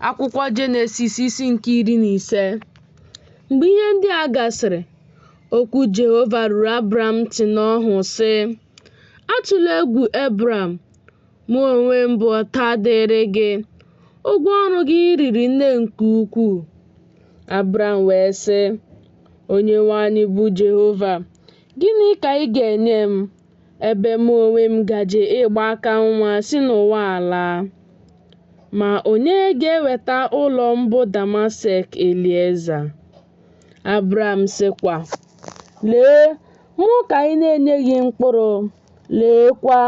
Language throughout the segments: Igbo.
Akwụkwọ Jenesis isi nke 15. Mgbe ihe ndị a gasịrị, okwu Jehova ruru Abram ntị n'ọhụ sị, "Atụla egwu Abram, mụ onwe m bụ ọta dịrị gị, ụgwọ ọrụ gị riri nne nke ukwuu." Abram wee sị, "Onyenwe anyị bụ Jehova, gịnị ka ị ga-enye m, ebe mụ onwe m gaje ịgba aka nwa si n'ụwa ala? Ma onye ga-eweta ụlọ m bụ Damasek Elieza?" Abram sịkwa, "Lee, mụ ka ị na-enyeghị mkpụrụ, leekwa,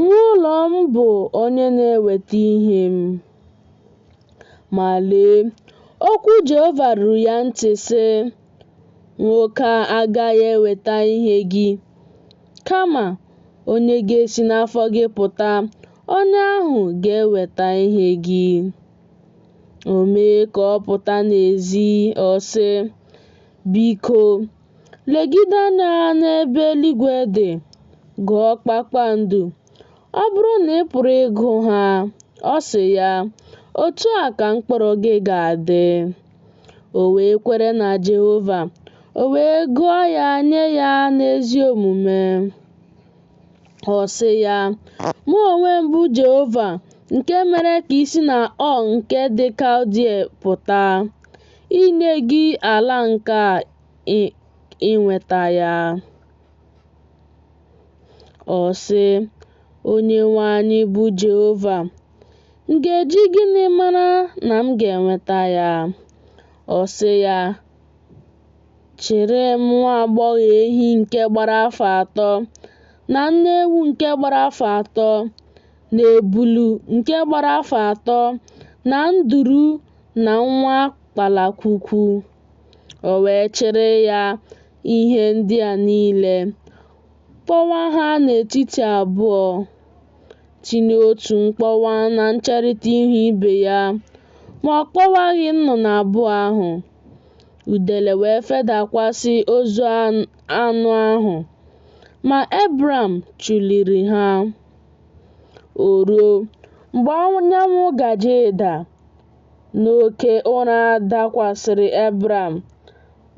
nwa ụlọ m bụ onye na-eweta ihe m." Ma lee, okwu Jehova ruru ya ntị sị, "Nwoke a agaghị eweta ihe gị, kama onye ga-esi n'afọ gị pụta, onye ahụ ga-eweta ihe gị." O mee ka ọ pụta n'ezi, ọ sị, "Biko, legide anya n'ebe eluigwe dị, gụọ kpakpando, ọ bụrụ na ị pụrụ ịgụ ha." Ọ sị ya, "Otu a ka mkpụrụ gị ga-adị." O wee kwere na Jehova, o wee gụọ ya nye ya n'ezi omume. Ọ sị ya, "Mụ onwe m bụ Jehova, nke mere ka i si n'Ur nke dị Kaldịa pụta, inye gị ala nke a inweta ya." Ọ sị, "Onyenwe anyị bụ Jehova, m ga-eji gịnị mara na m ga-enweta ya?" Ọ sị ya, "Chịrị m nwa agbọghọ ehi nke gbara afọ 3, na nne ewu nke gbara afọ 3, na ebulu nke gbara afọ 3, na nduru, na nwa kpalakwukwu." O wee chịrị ya ihe ndị a niile, kpọwa ha n'etiti abụọ, tinye otu mkpọwa na ncherịta ihu ibe ya, ma ọ kpọwaghị nnụnụ abụọ ahụ. Udele wee fedakwasị ozu anụ ahụ, ma Abram chụliri ha. O ruo, mgbe anyanwụ gaje ịda, n'oke ụra dakwasịrị Abram,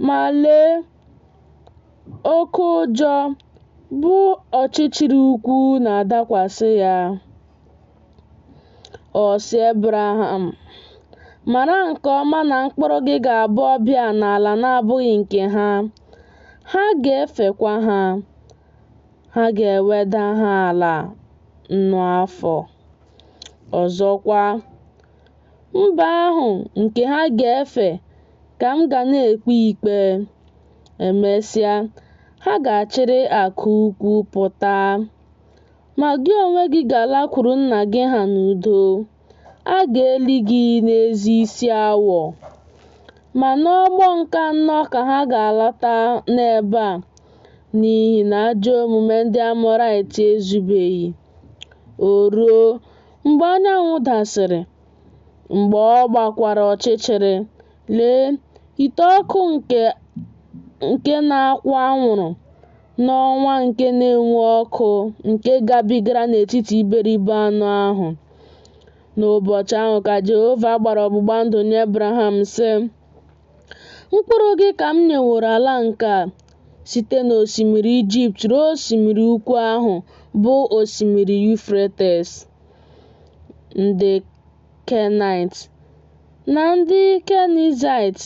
ma lee, oke ụjọ bụ ọchịchịrị ukwu na-adakwasị ya. Ọ sị Abraham, "Mara nke ọma na mkpụrụ gị ga-abụ ọbịa n'ala na-abụghị nke ha. Ha ga-efekwa ha. Ha ga-eweda ha ala nnu afọ. Ọzọkwa, mba ahụ nke ha ga-efe ka m ga na-ekpe ikpe. Emesịa, ha ga-achịrị akụ ukwu pụta. Ma gị onwe gị ga-alakwuru nna gị ha n'udo. A ga-eli gị n'ezi isi awọ. Ma n'ọgbọ nke 4 ka ha ga-alọta n'ebe a, n'ihi na ajọ omume ndị Amọrait ezubeghị." O ruo, mgbe anyanwụ dasịrị, mgbe ọ gbakwara ọchịchịrị, lee, ite ọkụ nke na-akwa anwụrụ n'ọnwa nke na-enwu ọkụ nke gabigara n'etiti iberibe anụ ahụ. N'ụbọchị ahụ ka Jehova gbara ọgbụgba ndụ nye Abraham sị, "Mkpụrụ gị ka m nyeworo ala nke a, site n'osimiri Ijipt ruo osimiri ukwu ahụ bụ osimiri Yufretes. Ndị Kenite, na ndị Kenizit,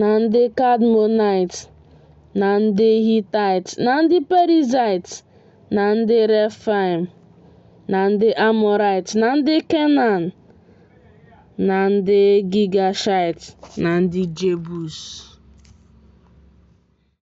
na ndị Kadmonite, na ndị Hitit, na ndị Perizit, na ndị Refaim, na ndị Amọrait, na ndị Kenan, na ndị Gigashit, na ndị Jebus."